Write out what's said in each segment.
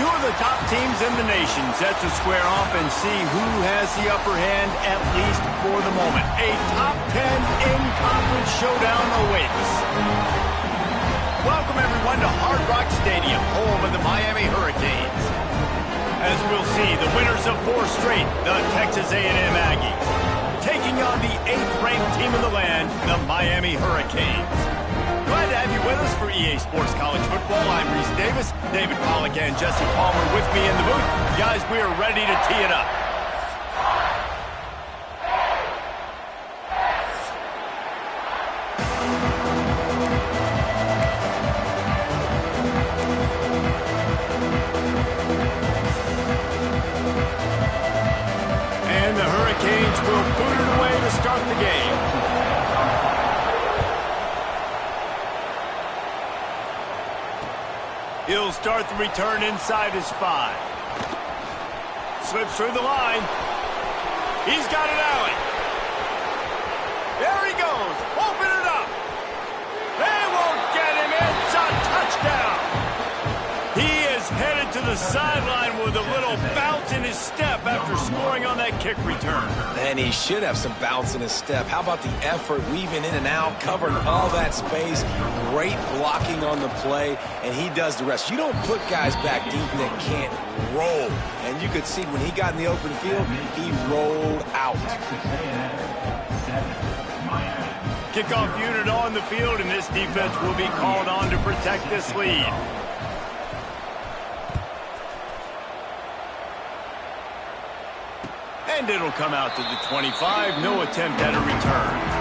Two of the top teams in the nation set to square off and see who has the upper hand, at least for the moment. A top 10 in-conference showdown awaits. Welcome, everyone, to Hard Rock Stadium, home of the Miami Hurricanes. As we'll see, the winners of 4 straight, the Texas A&M Aggies, taking on the 8th-ranked team in the land, the Miami Hurricanes. Glad to have you with us for EA Sports College Football. I'm Reese Davis, David Pollack, and Jesse Palmer with me in the booth. Guys, we are ready to tee it up. And the Hurricanes will boot it away to start the game. He'll start the return inside his 5. Slips through the line. He's got an alley. There he goes. Open it up. They won't get him. It's a touchdown. He is headed to the sideline with a little bounce in his step after scoring on that kick return. And he should have some bounce in his step. How about the effort, weaving in and out, covering all that space, great blocking on the play, and he does the rest. You don't put guys back deep that can't roll. And you could see when he got in the open field, he rolled out. Kickoff unit on the field, and this defense will be called on to protect this lead. And it'll come out to the 25. No attempt at a return.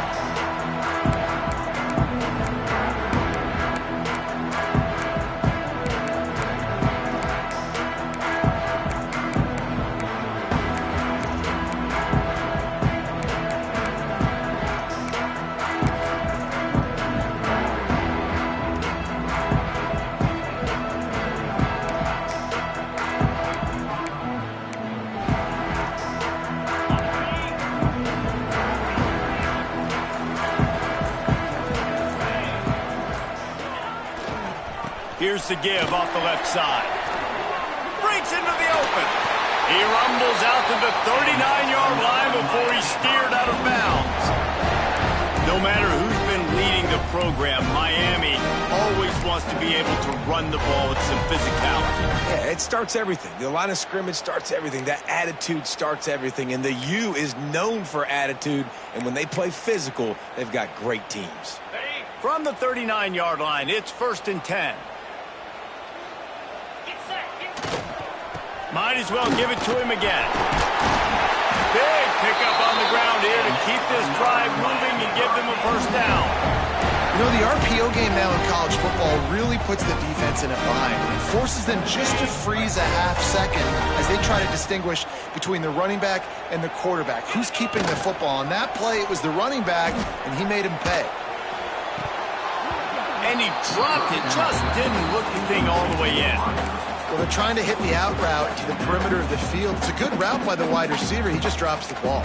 Here's the give off the left side. Breaks into the open. He rumbles out to the 39-yard line before he's steered out of bounds. No matter who's been leading the program, Miami always wants to be able to run the ball with some physicality. Yeah, it starts everything. The line of scrimmage starts everything. That attitude starts everything. And the U is known for attitude. And when they play physical, they've got great teams. From the 39-yard line, it's 1st and 10. Might as well give it to him again. Big pickup on the ground here to keep this drive moving and give them a 1st down. You know, the RPO game now in college football really puts the defense in a bind. It forces them just to freeze a half second as they try to distinguish between the running back and the quarterback. Who's keeping the football? On that play, it was the running back, and he made him pay. And he dropped it, just didn't look the thing all the way in. Well, they're trying to hit the out route to the perimeter of the field. It's a good route by the wide receiver. He just drops the ball.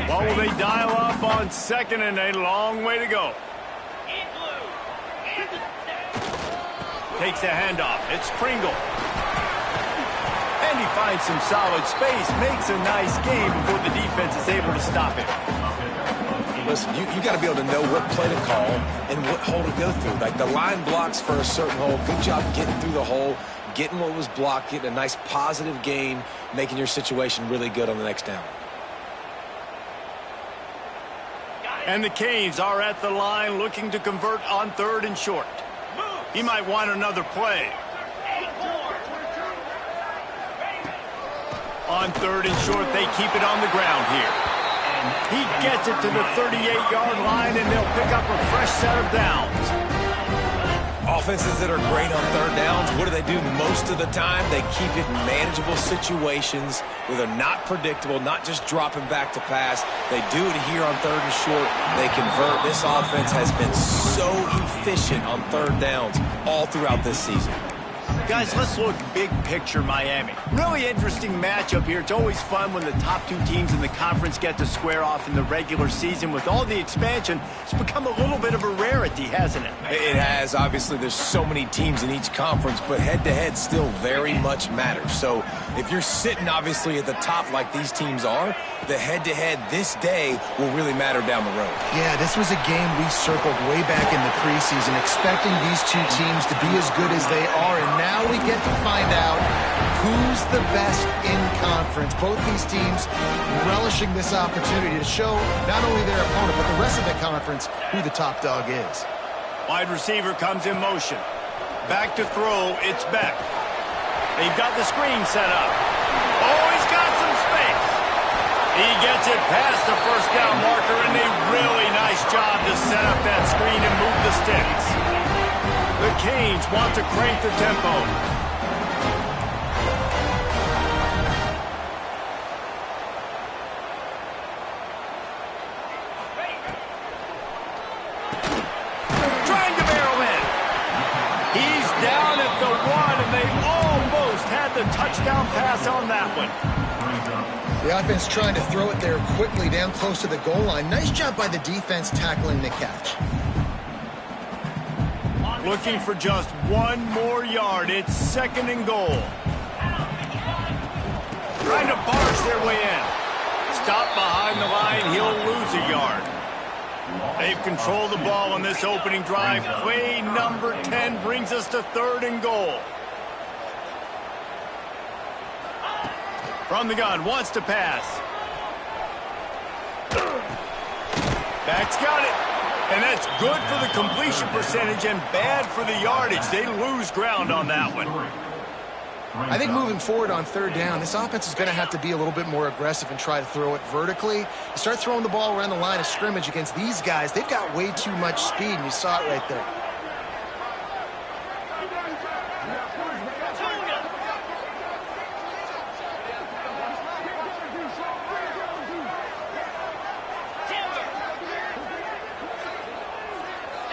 Well, will they dial up on 2nd and a long way to go? Takes a handoff. It's Pringle. And he finds some solid space, makes a nice game before the defense is able to stop him. listen, you got to be able to know what play to call and what hole to go through. Like the line blocks for a certain hole. Good job getting through the hole, getting what was blocked, getting a nice positive gain, making your situation really good on the next down. And the Canes are at the line looking to convert on 3rd and short. He might want another play. On 3rd and short, they keep it on the ground here. He gets it to the 38-yard line, and they'll pick up a fresh set of downs. Offenses that are great on 3rd downs, what do they do most of the time? They keep it in manageable situations where they're not predictable, not just dropping back to pass. They do it here on 3rd and short. They convert. This offense has been so efficient on 3rd downs all throughout this season. Guys, let's look big picture Miami. Really interesting matchup here. It's always fun when the top 2 teams in the conference get to square off in the regular season. With all the expansion, it's become a little bit of a rarity, hasn't it? It has. Obviously, there's so many teams in each conference, but head-to-head still very much matters. So if you're sitting, obviously, at the top like these teams are, the head-to-head this day will really matter down the road. Yeah, this was a game we circled way back in the preseason, expecting these 2 teams to be as good as they are, and now we get to find out who's the best in conference. Both these teams relishing this opportunity to show not only their opponent, but the rest of the conference who the top dog is. Wide receiver comes in motion. Back to throw, it's Beck. They've got the screen set up. Oh, he's got some space. He gets it past the first down marker, and a really nice job to set up that screen and move the sticks. The Canes want to crank the tempo. Trying to barrel in. He's down at the 1, and they almost had the touchdown pass on that one. The offense trying to throw it there quickly down close to the goal line. Nice job by the defense tackling the catch. Looking for just 1 more yard. It's 2nd and goal. Trying to barge their way in. Stop behind the line. He'll lose a yard. They've controlled the ball on this opening drive. Play number 10 brings us to 3rd and goal. From the gun, wants to pass. Beck's got it. And that's good for the completion percentage and bad for the yardage. They lose ground on that one. I think moving forward on 3rd down, this offense is going to have to be a little bit more aggressive and try to throw it vertically. You start throwing the ball around the line of scrimmage against these guys, they've got way too much speed, and you saw it right there.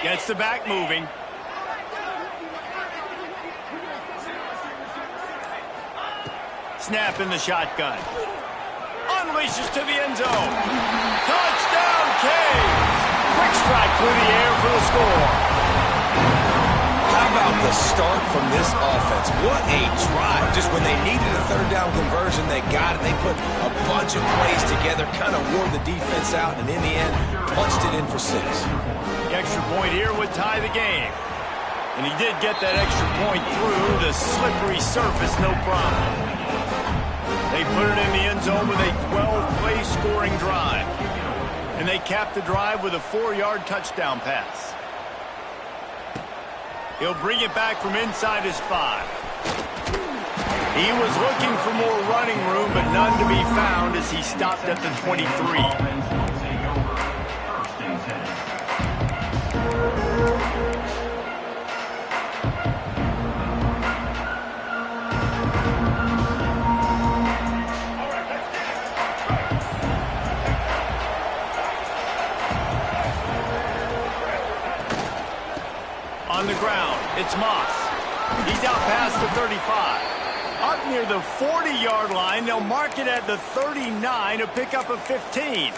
Gets the back moving. Snap in the shotgun. Unleashes to the end zone. Touchdown, Canes! Quick strike through the air for the score. How about the start from this offense? What a drive. Just when they needed a 3rd down conversion, they got it. They put a bunch of plays together, kind of wore the defense out, and in the end, punched it in for 6. The extra point here would tie the game. And he did get that extra point through the slippery surface, no problem. They put it in the end zone with a 12-play scoring drive. And they capped the drive with a 4-yard touchdown pass. He'll bring it back from inside his 5. He was looking for more running room, but none to be found as he stopped at the 23. On the ground, it's Moss. He's out past the 35. Up near the 40-yard line, they'll mark it at the 39 to pick up a 15.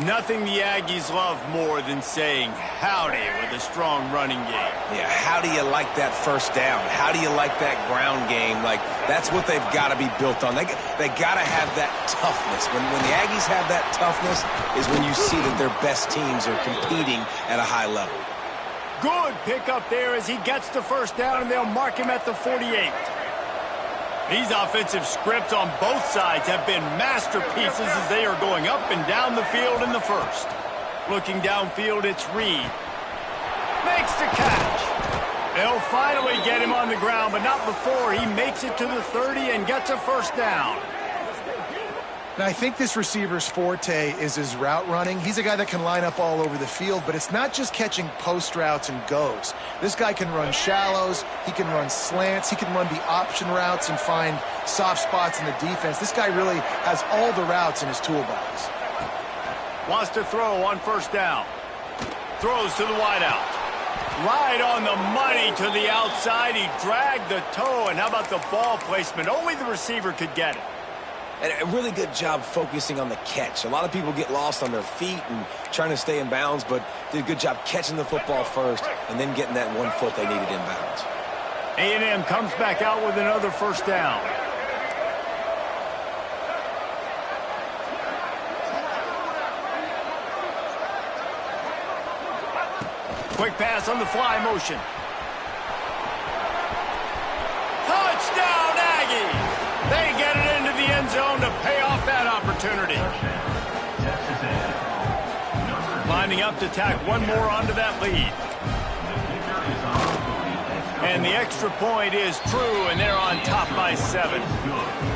Nothing the Aggies love more than saying howdy with a strong running game. Yeah, how do you like that first down? How do you like that ground game? Like, that's what they've got to be built on. They got to have that toughness. When the Aggies have that toughness is when you see that their best teams are competing at a high level. Good pickup there as he gets the first down, and they'll mark him at the 48. These offensive scripts on both sides have been masterpieces as they are going up and down the field in the first. Looking downfield, it's Reed. Makes the catch. They'll finally get him on the ground, but not before he makes it to the 30 and gets a first down. Now, I think this receiver's forte is his route running. He's a guy that can line up all over the field, but it's not just catching post routes and goes. This guy can run shallows, he can run slants, he can run the option routes and find soft spots in the defense. This guy really has all the routes in his toolbox. Wants to throw on first down. Throws to the wideout. Right on the money to the outside. He dragged the toe, and how about the ball placement? Only the receiver could get it. And a really good job focusing on the catch. A lot of people get lost on their feet and trying to stay in bounds, but did a good job catching the football first and then getting that 1 foot they needed in bounds. A&M comes back out with another first down. Quick pass on the fly motion. Touchdown, Aggies! They get it into the end zone to pay off that opportunity. Lining up to tack one more onto that lead. And the extra point is true, and they're on top by 7.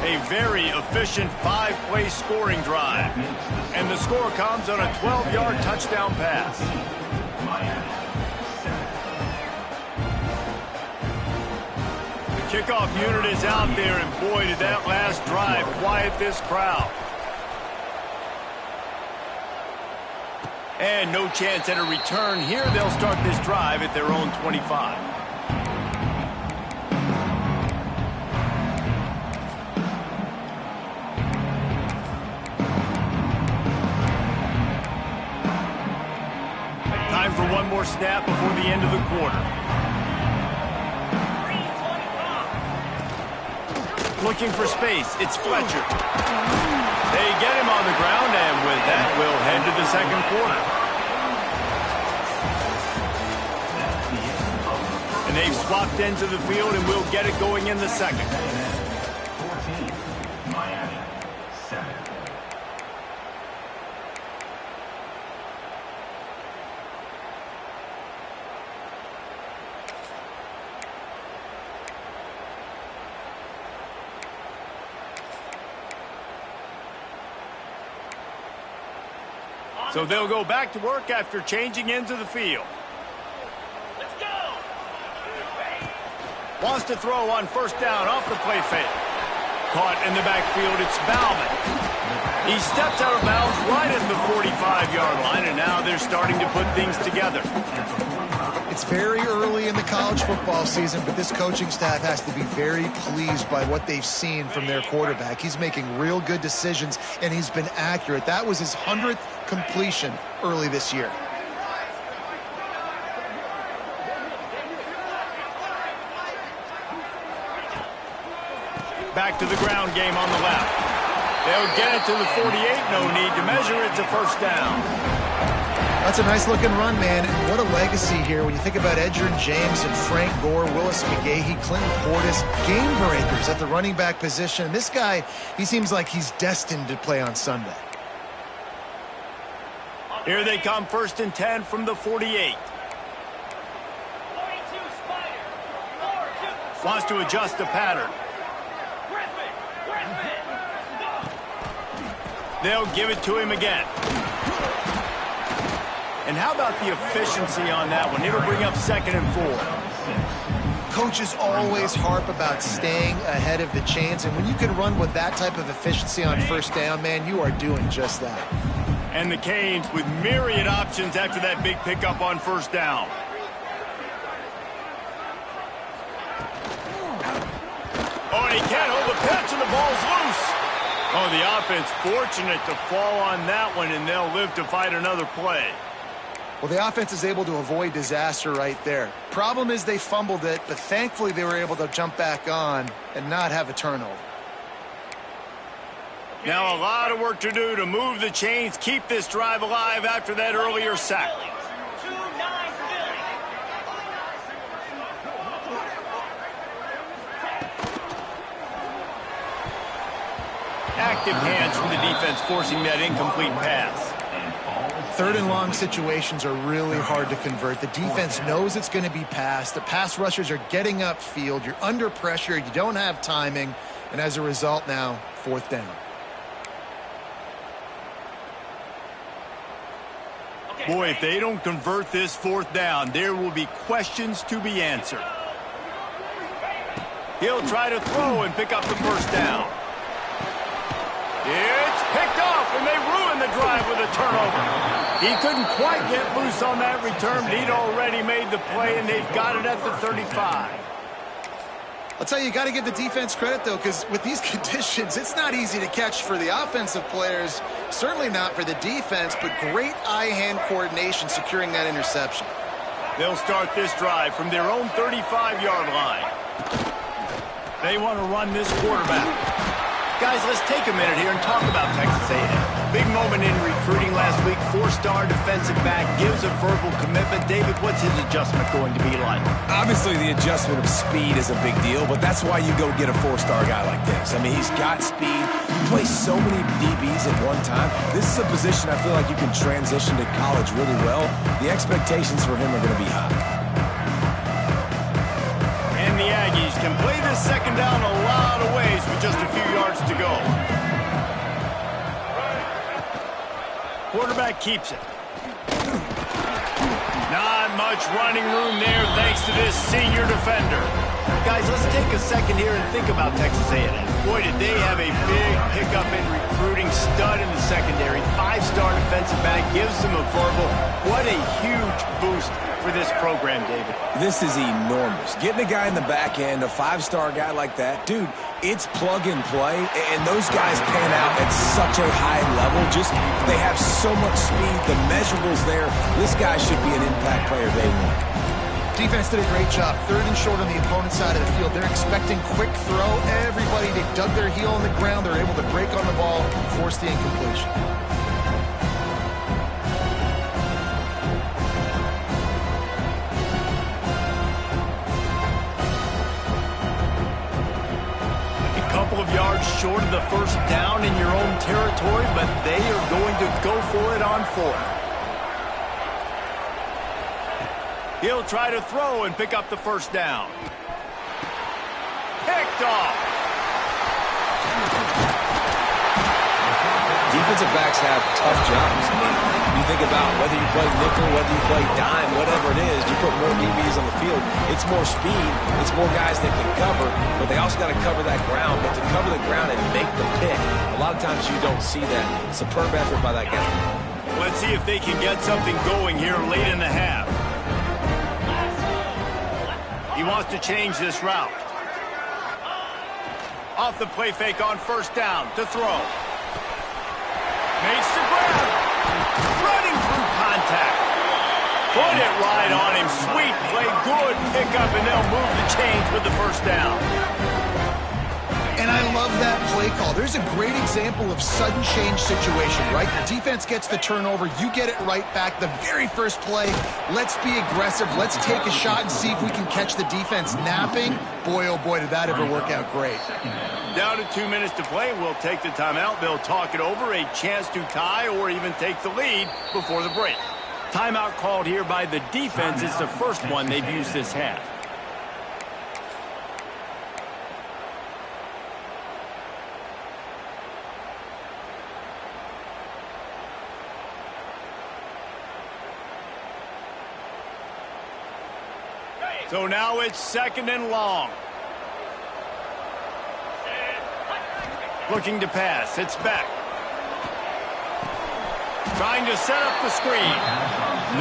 A very efficient 5-play scoring drive. And the score comes on a 12-yard touchdown pass. Kickoff unit is out there, and boy, did that last drive quiet this crowd. And no chance at a return here. They'll start this drive at their own 25. Time for one more snap before the end of the quarter. Looking for space, it's Fletcher. They get him on the ground, and with that, we'll head to the second quarter. And they've swapped ends of the field, and we'll get it going in the second. 14, Miami, 7. So they'll go back to work after changing into the field. Let's go! Wants to throw on first down off the play fake. Caught in the backfield, it's Bauman. He steps out of bounds right at the 45-yard line, and now they're starting to put things together. It's very early in the college football season, but this coaching staff has to be very pleased by what they've seen from their quarterback. He's making real good decisions, and he's been accurate. That was his 100th completion early this year. Back to the ground game on the left. They'll get it to the 48. No need to measure. It's a first down. That's a nice-looking run, man. And what a legacy here when you think about Edgerrin James and Frank Gore, Willis McGahee, Clinton Portis, game breakers at the running back position. And this guy, he seems like he's destined to play on Sunday. Here they come, 1st and 10 from the 48. Wants to adjust the pattern. They'll give it to him again. And how about the efficiency on that one? It'll bring up 2nd and 4. Coaches always harp about staying ahead of the chains, and when you can run with that type of efficiency on first down, man, you are doing just that. And the Canes with myriad options after that big pickup on first down. Oh, and he can't hold the pitch, and the ball's loose. Oh, the offense fortunate to fall on that one, and they'll live to fight another play. Well, the offense is able to avoid disaster right there. Problem is they fumbled it, but thankfully they were able to jump back on and not have a turnover. Now a lot of work to do to move the chains, keep this drive alive after that earlier sack. Active hands from the defense forcing that incomplete pass. Third and long situations are really hard to convert. The defense knows it's going to be passed. The pass rushers are getting upfield. You're under pressure. You don't have timing. And as a result now, fourth down. Boy, if they don't convert this fourth down, there will be questions to be answered. He'll try to throw and pick up the first down. It's picked off, and they ruin the drive with a turnover. He couldn't quite get loose on that return, but he'd already made the play, and they've got it at the 35. I'll tell you, you got to give the defense credit, though, because with these conditions, it's not easy to catch for the offensive players, certainly not for the defense, but great eye-hand coordination securing that interception. They'll start this drive from their own 35-yard line. They want to run this quarterback. Guys, let's take a minute here and talk about Texas A&M. Big moment in recruiting last week. Four-star defensive back gives a verbal commitment. David, what's his adjustment going to be like? Obviously, the adjustment of speed is a big deal, but that's why you go get a four-star guy like this. I mean, he's got speed. He plays so many DBs at one time. This is a position I feel like you can transition to college really well. The expectations for him are going to be high. And the Aggies can play this second down a lot of ways with just a few yards to go. Quarterback keeps it. Not much running room there thanks to this senior defender. Guys, let's take a second here and think about Texas A&M. Boy, did they have a big pickup in recruiting. Stud in the secondary. Five-star defensive back gives them a verbal. What a huge boost for this program, David. This is enormous. Getting a guy in the back end, a five-star guy like that, dude, it's plug and play, and those guys pan out at such a high level. Just, they have so much speed. The measurables there. This guy should be an impact player day one. Defense did a great job. Third and short on the opponent's side of the field. They're expecting quick throw. Everybody, they dug their heel on the ground. They're able to break on the ball, force the incompletion. A couple of yards short of the first down in your own territory, but they are going to go for it on fourth. He'll try to throw and pick up the first down. Picked off. Defensive backs have tough jobs. I mean, you think about whether you play nickel, whether you play dime, whatever it is, you put more DBs on the field. It's more speed. It's more guys that can cover, but they also got to cover that ground. But to cover the ground and make the pick, a lot of times you don't see that. Superb effort by that guy. Let's see if they can get something going here late in the half. He wants to change this route. Off the play fake on first down to throw. Makes the grab. Running through contact. Put it right on him. Sweet play. Good pickup, and they'll move the chains with the first down. And I love that play call. There's a great example of sudden change situation, right? The defense gets the turnover. You get it right back. The very first play, let's be aggressive. Let's take a shot and see if we can catch the defense napping. Boy, oh boy, did that ever work out great. Down to 2 minutes to play. We'll take the timeout. They'll talk it over. A chance to tie or even take the lead before the break. Timeout called here by the defense. It's the first one they've used this half. So now it's second and long. Looking to pass. It's back. Trying to set up the screen.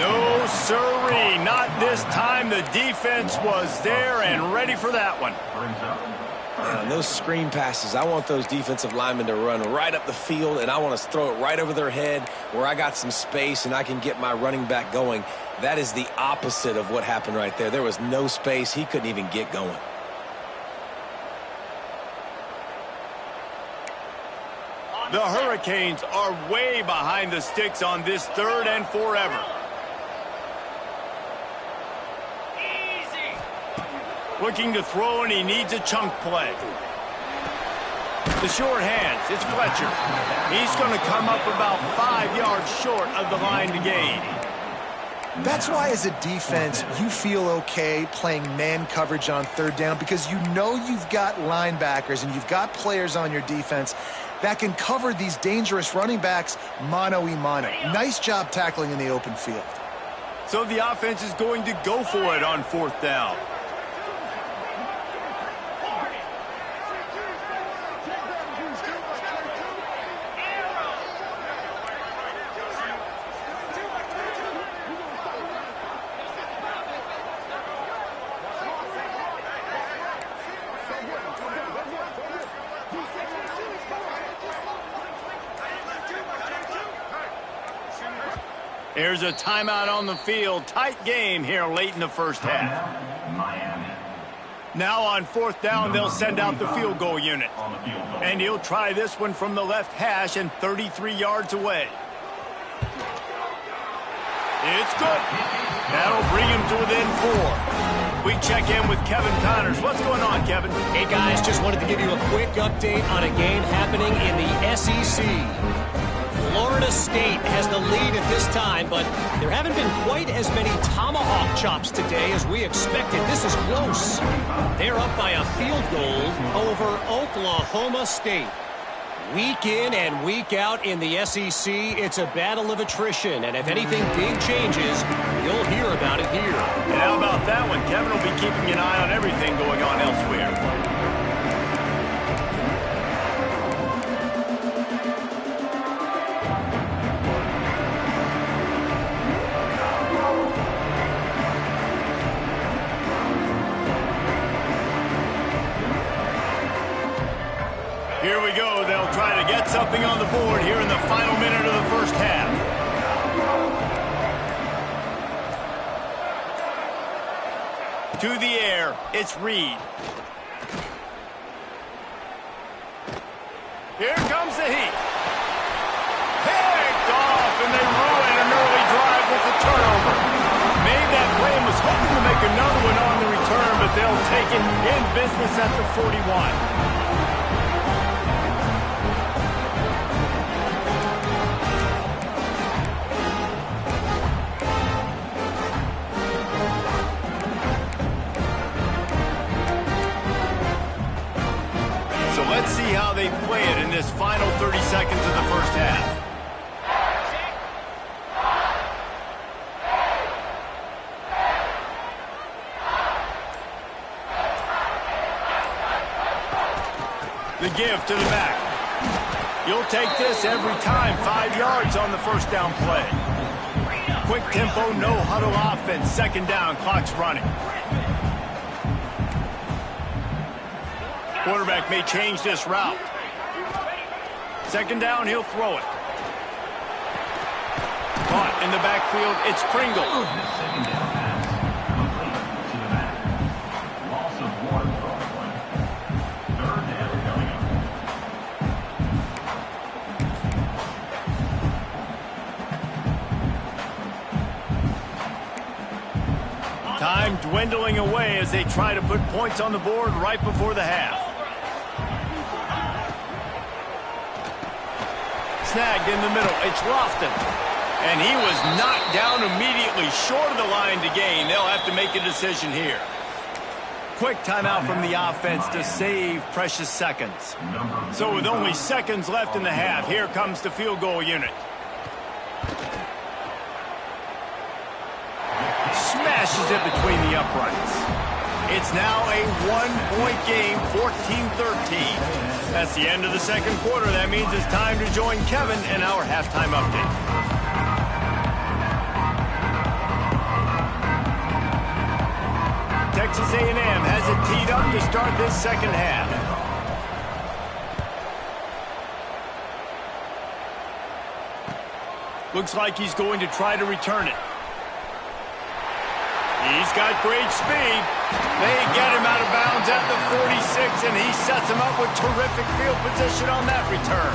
No sirree. Not this time. The defense was there and ready for that one. Man, on those screen passes, I want those defensive linemen to run right up the field, and I want to throw it right over their head where I got some space and I can get my running back going. That is the opposite of what happened right there. There was no space. He couldn't even get going. The Hurricanes are way behind the sticks on this 3rd and forever. Looking to throw, and he needs a chunk play. The short hands, it's Fletcher. He's going to come up about 5 yards short of the line to gain. That's why, as a defense, you feel okay playing man coverage on 3rd down, because you know you've got linebackers and you've got players on your defense that can cover these dangerous running backs mano-a-mano. Nice job tackling in the open field. So the offense is going to go for it on 4th down. Here's a timeout on the field. Tight game here late in the first half. Miami. Now on 4th down, they'll send out the field goal unit. And he'll try this one from the left hash and 33 yards away. It's good. That'll bring him to within 4. We check in with Kevin Connors. What's going on, Kevin? Hey, guys, just wanted to give you a quick update on a game happening in the SEC. Florida State has the lead at this time, but there haven't been quite as many tomahawk chops today as we expected. This is close. They're up by a field goal over Oklahoma State. Week in and week out in the SEC, it's a battle of attrition, and if anything big changes, you'll hear about it here. And how about that one? Kevin will be keeping an eye on everything going on elsewhere. Here we go. They'll try to get something on the board here in the final minute of the first half. To the air, it's Reed. Here comes the heat. Picked off, and they ruin an early drive with the turnover. Made that play and was hoping to make another one on the return, but they'll take it in business at the 41. Let's see how they play it in this final 30 seconds of the first half. The give to the back. You'll take this every time. 5 yards on the first down play. Quick tempo, no huddle offense. 2nd down, clock's running. Quarterback may change this route. 2nd down, he'll throw it. Caught in the backfield, it's Pringle. Second down pass. Complete to the back. Loss of 1 for play. 3rd down coming up. Time dwindling away as they try to put points on the board right before the half. Snagged in the middle. It's Lofton. And he was knocked down immediately short of the line to gain. They'll have to make a decision here. Quick timeout from the offense to save precious seconds. So with only seconds left in the half, here comes the field goal unit. Smashes it between the uprights. It's now a 1-point game, 14-13. That's the end of the second quarter. That means it's time to join Kevin in our halftime update. Texas A&M has it teed up to start this second half. Looks like he's going to try to return it. He's got great speed. They get him out of bounds at the 46, and he sets him up with terrific field position on that return.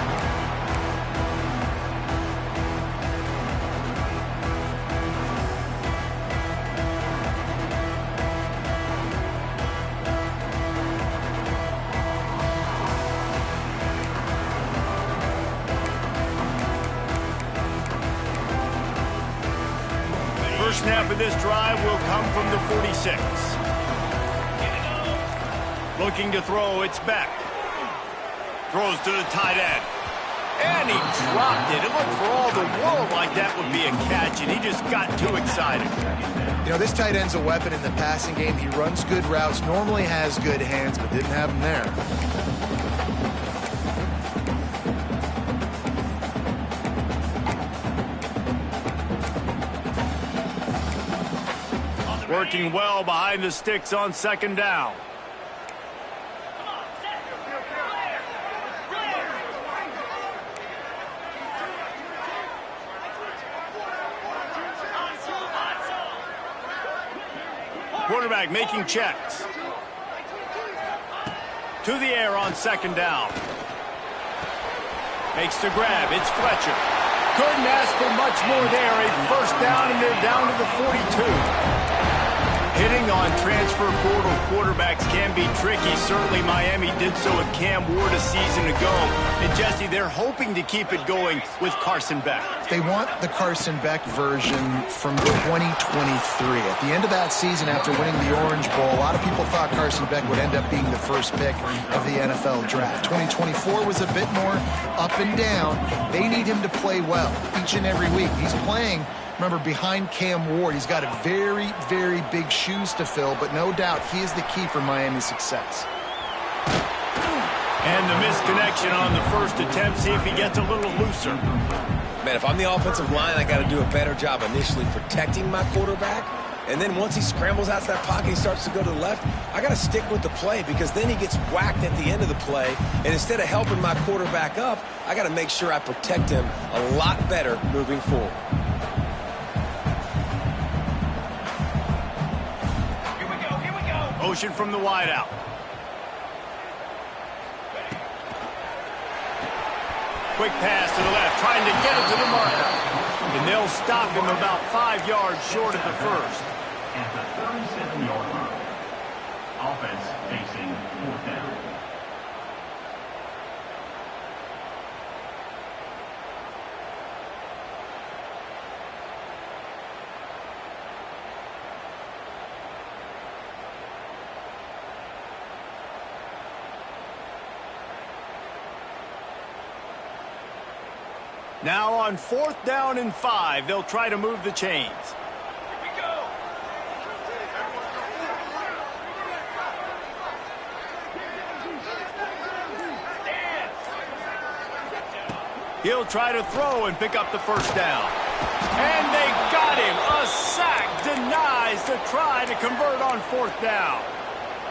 First snap of this drive will come from the 46. Looking to throw, it's Beck. Throws to the tight end. And he dropped it. It looked for all the world like that would be a catch, and he just got too excited. You know, this tight end's a weapon in the passing game. He runs good routes, normally has good hands, but didn't have them there. Working well behind the sticks on second down. Quarterback making checks. To the air on second down. Makes the grab. It's Fletcher. Couldn't ask for much more there. A first down, and they're down to the 42. Hitting on transfer portal quarterbacks can be tricky. Certainly Miami did so with Cam Ward a season ago. And Jesse, they're hoping to keep it going with Carson Beck. They want the Carson Beck version from 2023. At the end of that season, after winning the Orange Bowl, a lot of people thought Carson Beck would end up being the first pick of the NFL draft. 2024 was a bit more up and down. They need him to play well each and every week. He's playing, remember, behind Cam Ward. He's got a very, very big shoes to fill, but no doubt he is the key for Miami's success. And the misconnection on the first attempt. See if he gets a little looser. Man, if I'm the offensive line, I got to do a better job initially protecting my quarterback. And then once he scrambles out to that pocket, he starts to go to the left, I got to stick with the play because then he gets whacked at the end of the play. And instead of helping my quarterback up, I got to make sure I protect him a lot better moving forward. Motion from the wideout. Quick pass to the left, trying to get it to the marker. And they'll stop him about 5 yards short of the first. At the 37-yard line. Offense facing fourth down. Now on 4th down and 5, they'll try to move the chains. Here we go. He'll try to throw and pick up the first down. And they got him. A sack denies the try to convert on 4th down.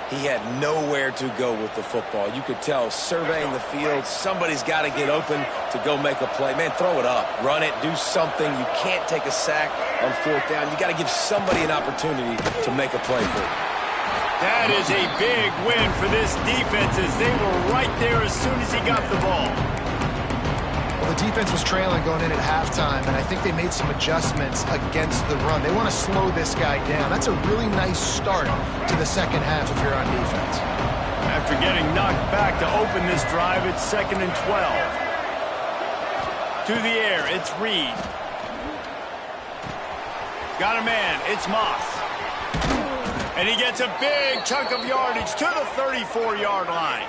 He had nowhere to go with the football. You could tell surveying the field, somebody's got to get open to go make a play. Man, throw it up, run it, do something. You can't take a sack on 4th down. You got to give somebody an opportunity to make a play for you. That is a big win for this defense as they were right there as soon as he got the ball. Well, the defense was trailing going in at halftime, and I think they made some adjustments against the run. They want to slow this guy down. That's a really nice start to the second half if you're on defense. After getting knocked back to open this drive, it's 2nd and 12. To the air, it's Reed. Got a man, it's Moss. And he gets a big chunk of yardage to the 34-yard line.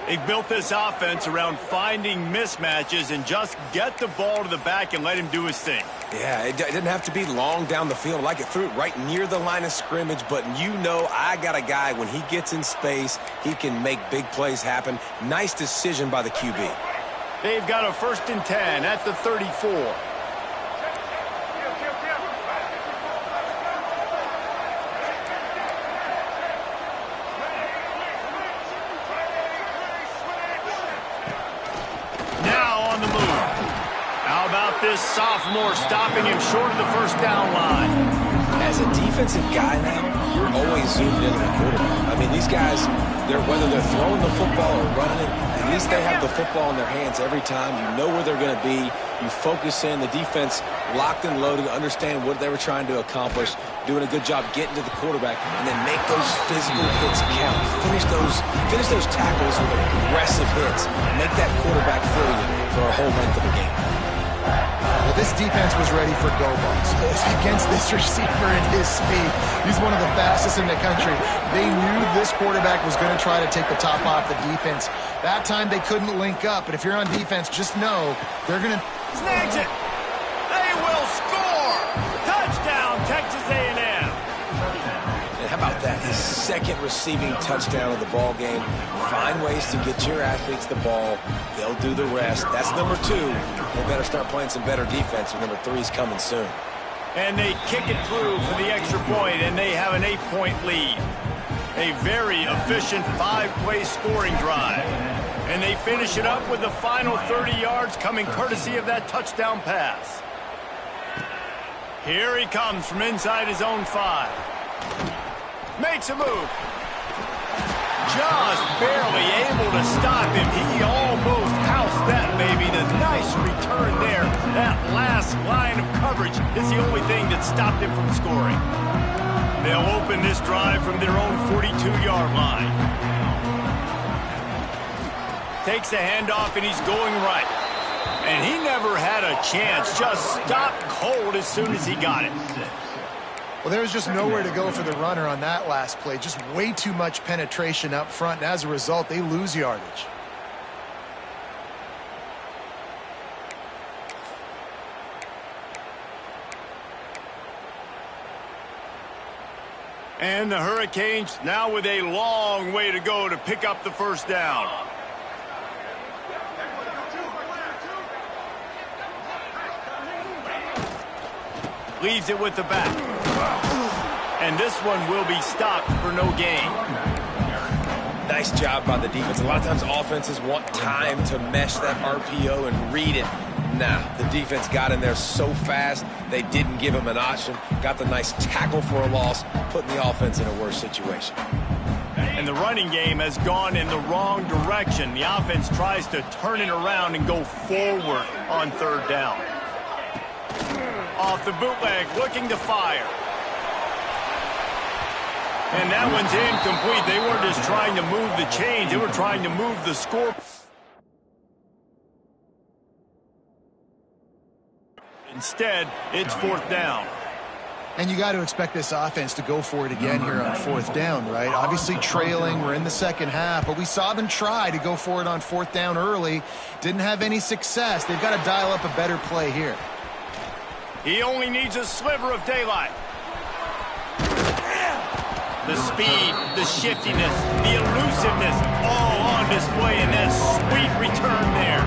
They've built this offense around finding mismatches and just get the ball to the back and let him do his thing. Yeah, it didn't have to be long down the field. Like it threw it right near the line of scrimmage, but you know I got a guy, when he gets in space, he can make big plays happen. Nice decision by the QB. They've got a 1st and 10 at the 34. this sophomore stopping him short of the first down line. As a defensive guy now, you're always zoomed into the quarterback. I mean, these guys, whether they're throwing the football or running it, at least they have the football in their hands every time. You know where they're going to be. You focus in. The defense locked and loaded, understand what they were trying to accomplish, doing a good job getting to the quarterback, and then make those physical hits count. Finish those tackles with aggressive hits. Make that quarterback feel you for a whole length of the game. Well, this defense was ready for go-balls against this receiver and his speed. He's one of the fastest in the country. They knew this quarterback was going to try to take the top off the defense. That time they couldn't link up, but if you're on defense, just know they're going to... Snags it. They will score. Touchdown, Texas A&M. And how about that? His second receiving touchdown of the ball game. Find ways to get your athletes the ball. They'll do the rest. That's number 2. They better start playing some better defense. Number 3's coming soon. And they kick it through for the extra point, and they have an 8-point lead. A very efficient 5-play scoring drive. And they finish it up with the final 30 yards coming courtesy of that touchdown pass. Here he comes from inside his own 5. Makes a move. Just barely able to stop him. He almost housed that baby. The nice return there. That last line of coverage is the only thing that stopped him from scoring. They'll open this drive from their own 42-yard line. Takes the handoff, and he's going right. And he never had a chance. Just stopped cold as soon as he got it. Well, there was just nowhere to go for the runner on that last play. Just way too much penetration up front, and as a result, they lose yardage. And the Hurricanes now with a long way to go to pick up the first down. Leaves it with the back. And this one will be stopped for no gain. Nice job by the defense. A lot of times offenses want time to mesh that RPO and read it. Nah, the defense got in there so fast, they didn't give him an option. Got the nice tackle for a loss, putting the offense in a worse situation. And the running game has gone in the wrong direction. The offense tries to turn it around and go forward on third down. Off the bootleg, looking to fire. And that one's incomplete. They weren't just trying to move the chains. They were trying to move the score. Instead, it's fourth down. And you got to expect this offense to go for it again here on fourth down, right? Obviously trailing, we're in the second half, but we saw them try to go for it on fourth down early. Didn't have any success. They've got to dial up a better play here. He only needs a sliver of daylight. The speed, the shiftiness, the elusiveness, all on display in that sweet return there.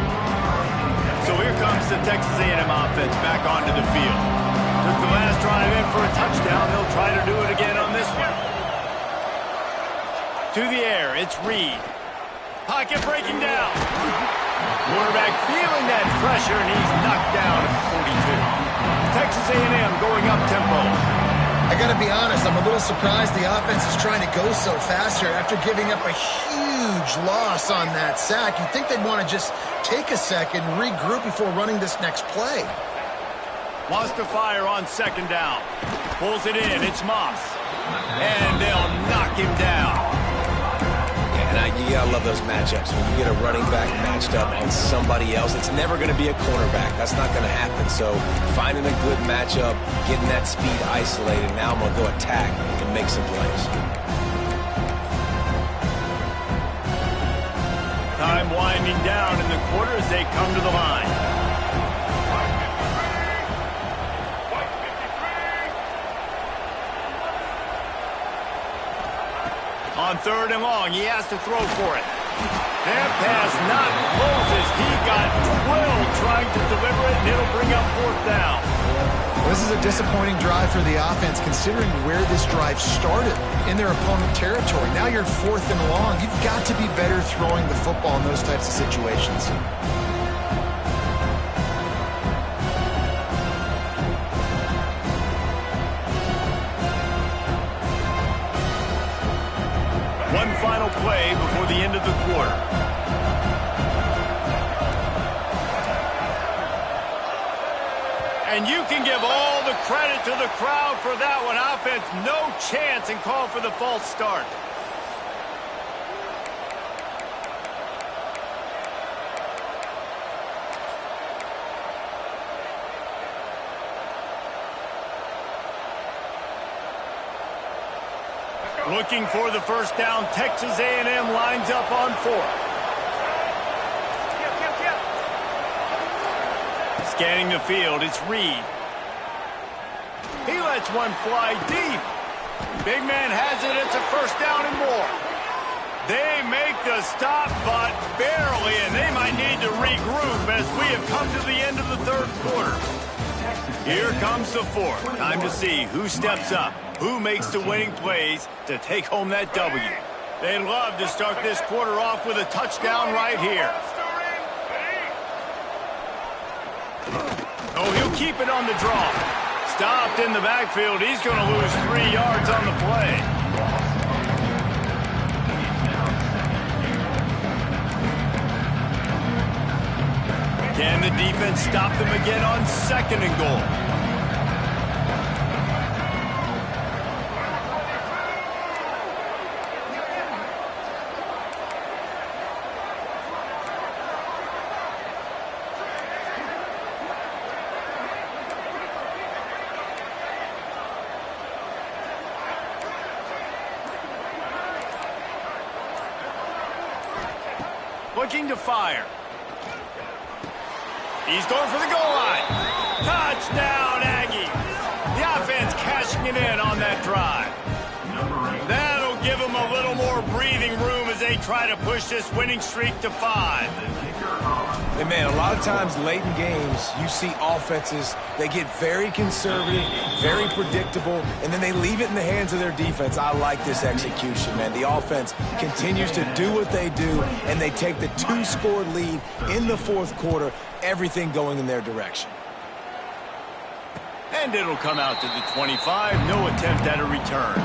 So here comes the Texas A&M offense back onto the field. Took the last drive in for a touchdown. They'll try to do it again on this one. To the air, it's Reed. Pocket breaking down. Quarterback feeling that pressure, and he's knocked down at 42. Texas A&M going up tempo. I got to be honest, I'm a little surprised the offense is trying to go so fast here after giving up a huge loss on that sack. You'd think they'd want to just take a second, regroup before running this next play. Wants to fire on second down. Pulls it in. It's Moss. And they'll knock him down. You gotta love those matchups. When you get a running back matched up on somebody else, it's never going to be a cornerback. That's not going to happen. So finding a good matchup, getting that speed isolated, now I'm going to go attack and make some plays. Time winding down in the quarter as they come to the line. On third and long, he has to throw for it. That pass not closes. He got drilled trying to deliver it, and it'll bring up fourth down. Well, this is a disappointing drive for the offense, considering where this drive started in their opponent territory. Now you're fourth and long. You've got to be better throwing the football in those types of situations. One final play before the end of the quarter. And you can give all the credit to the crowd for that one. Offense, no chance, and call for the false start. Looking for the first down. Texas A&M lines up on fourth. Scanning the field, it's Reed. He lets one fly deep. Big man has it, it's a first down and more. They make the stop, but barely, and they might need to regroup as we have come to the end of the third quarter. Here comes the fourth. Time to see who steps up, who makes the winning plays to take home that W. They'd love to start this quarter off with a touchdown right here. Oh, he'll keep it on the draw. Stopped in the backfield. He's going to lose 3 yards on the play. Can the defense stop them again on second and goal? Looking to fire. He's going for the goal line. Touchdown, Aggies. The offense cashing it in on that drive. That'll give them a little more breathing room as they try to push this winning streak to 5. Hey, man, a lot of times late in games, you see offenses, they get very conservative, very predictable, and then they leave it in the hands of their defense. I like this execution, man. The offense continues to do what they do, and they take the 2-score lead in the fourth quarter, everything going in their direction. And it'll come out to the 25. No attempt at a return.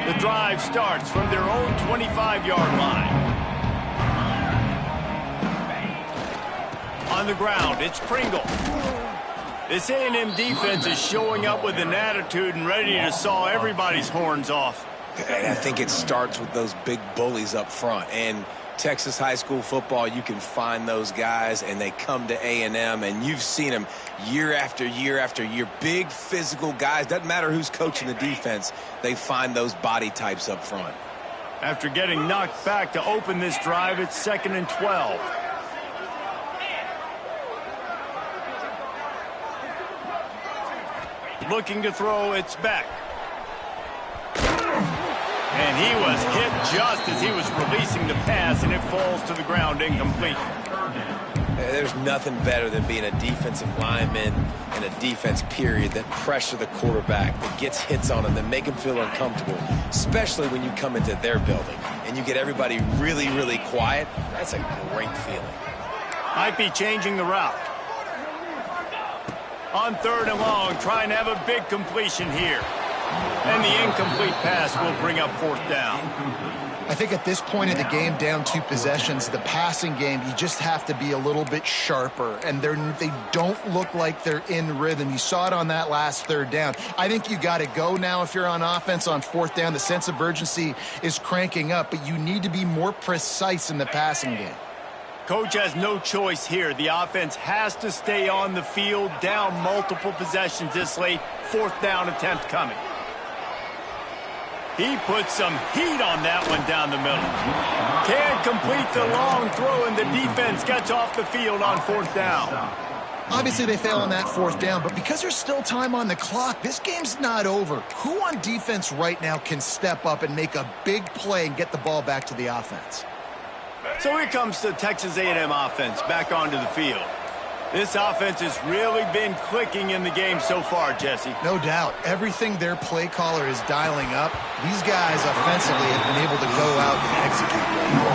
The drive starts from their own 25-yard line. On the ground, it's Pringle. This A&M defense is showing up with an attitude and ready to saw everybody's horns off. I think it starts with those big bullies up front. And Texas high school football, you can find those guys, and they come to A&M, and you've seen them year after year after year. Big physical guys. Doesn't matter who's coaching the defense. They find those body types up front. After getting knocked back to open this drive, it's 2nd and 12. Looking to throw, it's Beck. And he was hit just as he was releasing the pass, and it falls to the ground incomplete. There's nothing better than being a defensive lineman and a defense period that pressure the quarterback, that gets hits on him, that make him feel uncomfortable, especially when you come into their building and you get everybody really, really quiet. That's a great feeling. Might be changing the route. On 3rd and long, trying to have a big completion here. And the incomplete pass will bring up 4th down. I think at this point of the game, down 2 possessions, the passing game, you just have to be a little bit sharper. And they don't look like they're in rhythm. You saw it on that last 3rd down. I think you got to go now if you're on offense on 4th down. The sense of urgency is cranking up, but you need to be more precise in the passing game. Coach has no choice here. The offense has to stay on the field, down multiple possessions this late. 4th down attempt coming. He puts some heat on that one down the middle. Can't complete the long throw, and the defense gets off the field on 4th down. Obviously, they fail on that 4th down, but because there's still time on the clock, this game's not over. Who on defense right now can step up and make a big play and get the ball back to the offense? So here comes the Texas A&M offense back onto the field. This offense has really been clicking in the game so far, Jesse. No doubt. Everything their play caller is dialing up, these guys offensively have been able to go out and execute.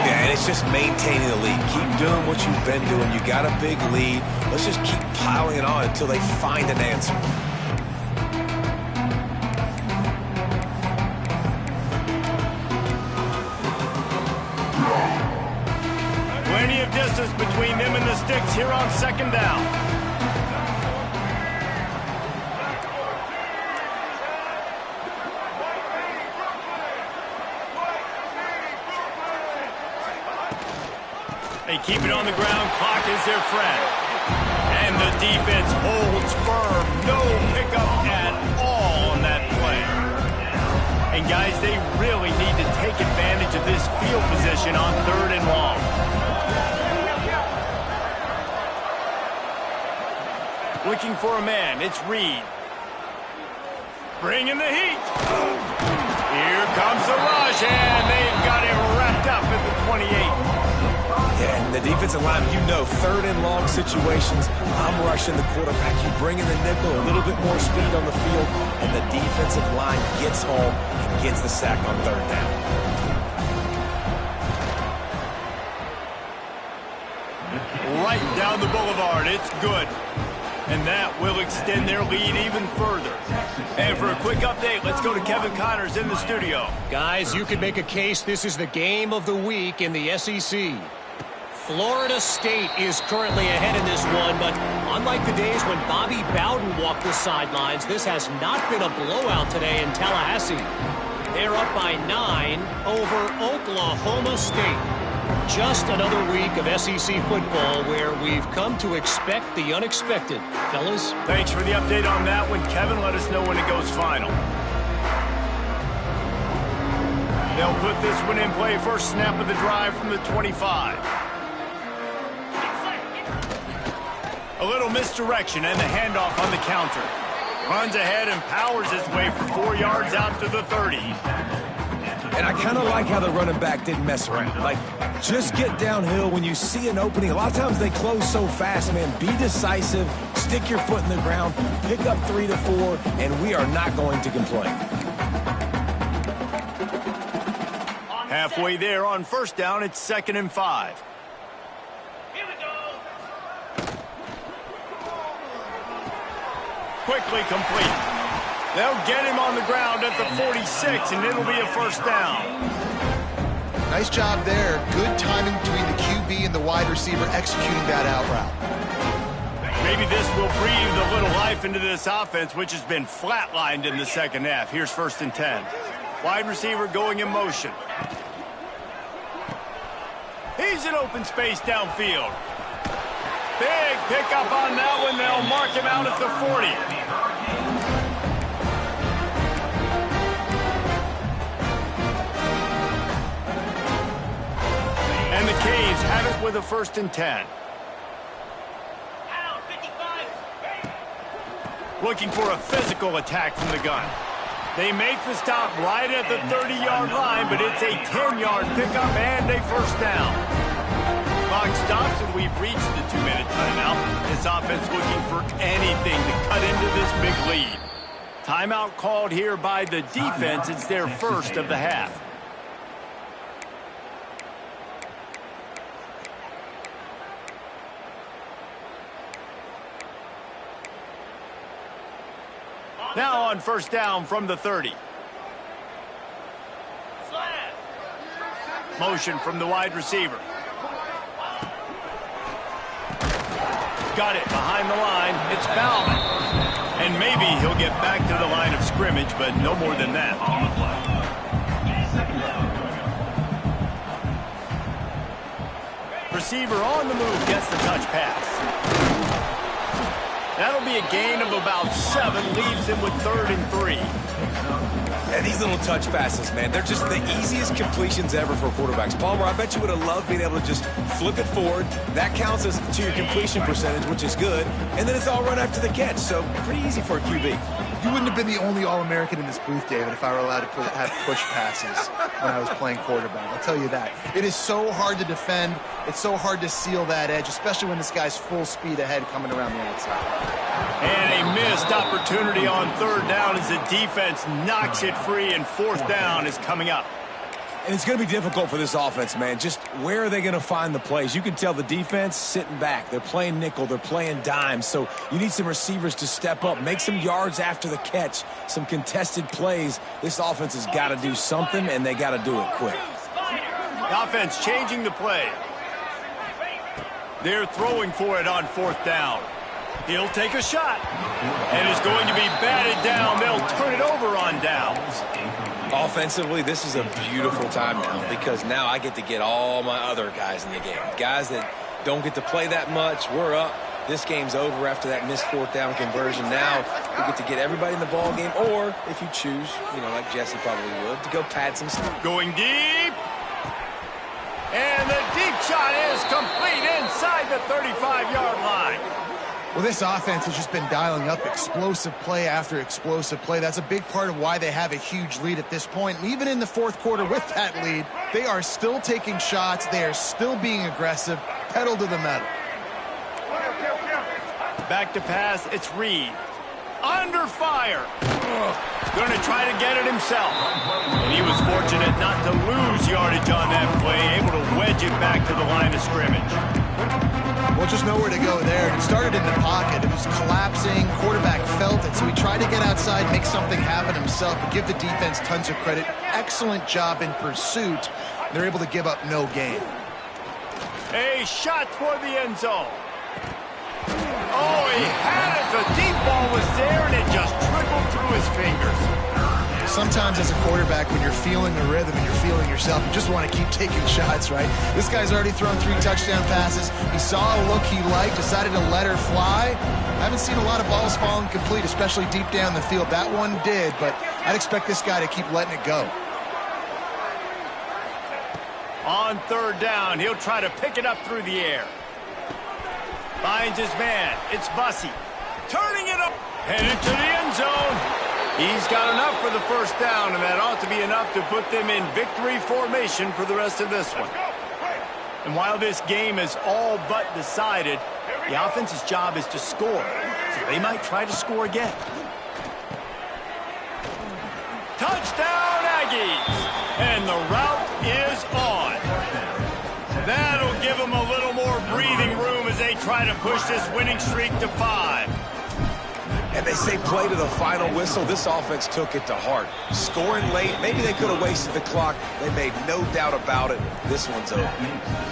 Yeah, and it's just maintaining the lead. Keep doing what you've been doing. You got a big lead. Let's just keep piling it on until they find an answer. Plenty of distance between them and the sticks here on second down. They keep it on the ground. Clock is their friend. And the defense holds firm. No pickup at all on that play. And guys, they really need to take advantage of this field position on 3rd and long. Looking for a man. It's Reed. Bringing the heat. Here comes the rush, and they've got it wrapped up at the 28. Yeah, and the defensive line, 3rd and long situations, I'm rushing the quarterback. You bring in the nickel, a little bit more speed on the field, and the defensive line gets home and gets the sack on 3rd down. Right down the boulevard. It's good. And that will extend their lead even further. And for a quick update, let's go to Kevin Connors in the studio. Guys, you could make a case this is the game of the week in the SEC. Florida State is currently ahead in this one, but unlike the days when Bobby Bowden walked the sidelines, this has not been a blowout today in Tallahassee. They're up by 9 over Oklahoma State. Just another week of SEC football where we've come to expect the unexpected. Fellas? Thanks for the update on that one, Kevin. Let us know when it goes final. They'll put this one in play. First snap of the drive from the 25. A little misdirection and the handoff on the counter. Runs ahead and powers his way for 4 yards out to the 30. And I kind of like how the running back didn't mess around. Like, just get downhill when you see an opening. A lot of times they close so fast, man. Be decisive, stick your foot in the ground, pick up 3 to 4, and we are not going to complain. Halfway there on first down, it's 2nd and 5. Here we go. Quickly complete. They'll get him on the ground at the 46, and it'll be a first down. Nice job there. Good timing between the QB and the wide receiver executing that out route. Maybe this will breathe a little life into this offense, which has been flatlined in the second half. Here's 1st and 10. Wide receiver going in motion. He's in open space downfield. Big pickup on that one. They'll mark him out at the 40. And the Canes have it with a 1st and 10. Looking for a physical attack from the gun. They make the stop right at the 30-yard line, but it's a 10-yard pickup and a first down. Clock stops, and we've reached the 2-minute timeout. This offense looking for anything to cut into this big lead. Timeout called here by the defense. It's their first of the half. Now on first down from the 30. Motion from the wide receiver. Got it behind the line. It's Bowman. And maybe he'll get back to the line of scrimmage, but no more than that. Receiver on the move gets the touch pass. That'll be a gain of about 7, leaves him with 3rd and 3. And these little touch passes, man, they're just the easiest completions ever for quarterbacks. Palmer, I bet you would have loved being able to just flip it forward. That counts to your completion percentage, which is good. And then it's all run after the catch, so pretty easy for a QB. You wouldn't have been the only All-American in this booth, David, if I were allowed to have push passes when I was playing quarterback. I'll tell you that. It is so hard to defend. It's so hard to seal that edge, especially when this guy's full speed ahead coming around the outside. And a missed opportunity on third down as the defense knocks it free, and fourth down is coming up. And it's going to be difficult for this offense, man. Just where are they going to find the plays? You can tell the defense sitting back. They're playing nickel. They're playing dime. So you need some receivers to step up, make some yards after the catch, some contested plays. This offense has got to do something, and they got to do it quick. The offense changing the play. They're throwing for it on fourth down. He'll take a shot, and is going to be batted down. They'll turn it over on downs. Offensively, this is a beautiful time now because now I get to get all my other guys in the game. Guys that don't get to play that much. We're up. This game's over after that missed fourth down conversion. Now we get to get everybody in the ball game, or if you choose, like Jesse probably would, to go pad some stuff. Going deep. And the deep shot is complete inside the 35-yard line. Well, this offense has just been dialing up explosive play after explosive play. That's a big part of why they have a huge lead at this point. And even in the fourth quarter with that lead, they are still taking shots. They are still being aggressive, pedal to the metal. Back to pass, it's Reed. Under fire. Going to try to get it himself. And he was fortunate not to lose yardage on that play, able to wedge it back to the line of scrimmage. Well, just nowhere to go there. And it started in the pocket. It was collapsing. Quarterback felt it, so he tried to get outside, make something happen himself, but give the defense tons of credit. Excellent job in pursuit. They're able to give up no gain. A shot toward the end zone. Oh, he had it. The deep ball was there, and it just trickled through his fingers. Sometimes as a quarterback, when you're feeling the rhythm and you're feeling yourself, you just want to keep taking shots, right? This guy's already thrown 3 touchdown passes. He saw a look he liked, decided to let her fly. I haven't seen a lot of balls falling complete, especially deep down the field. That one did, but I'd expect this guy to keep letting it go. On third down, he'll try to pick it up through the air. Finds his man. It's Bussey. Turning it up. Headed to the end zone. He's got enough for the first down, and that ought to be enough to put them in victory formation for the rest of this one. And while this game is all but decided, the offense's job is to score. So they might try to score again. Touchdown, Aggies! And the route is on. That'll give them a little more breathing room as they try to push this winning streak to 5. And they say play to the final whistle. This offense took it to heart. Scoring late, maybe they could have wasted the clock. They made no doubt about it. This one's over.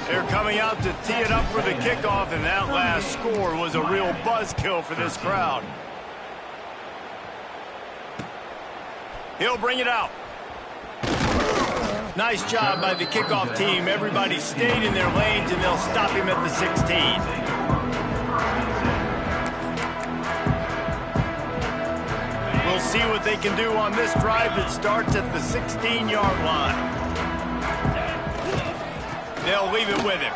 They're coming out to tee it up for the kickoff, and that last score was a real buzzkill for this crowd. He'll bring it out. Nice job by the kickoff team. Everybody stayed in their lanes, and they'll stop him at the 16. We'll see what they can do on this drive that starts at the 16-yard line. They'll leave it with him.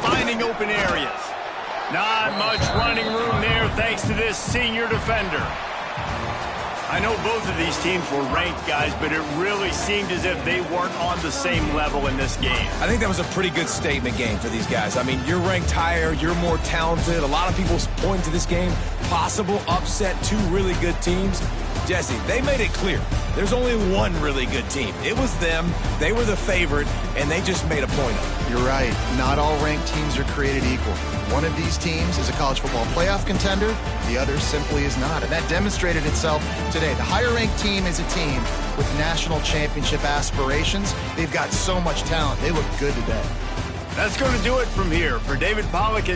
Finding open areas. Not much running room there thanks to this senior defender. I know both of these teams were ranked, guys, but it really seemed as if they weren't on the same level in this game. I think that was a pretty good statement game for these guys. I mean, you're ranked higher, you're more talented. A lot of people point to this game, possible upset, 2 really good teams. Jesse, they made it clear. There's only one really good team. It was them. They were the favorite, and they just made a point of it. You're right. Not all ranked teams are created equal. One of these teams is a college football playoff contender. The other simply is not. And that demonstrated itself today. The higher-ranked team is a team with national championship aspirations. They've got so much talent. They look good today. That's going to do it from here. For David Pollack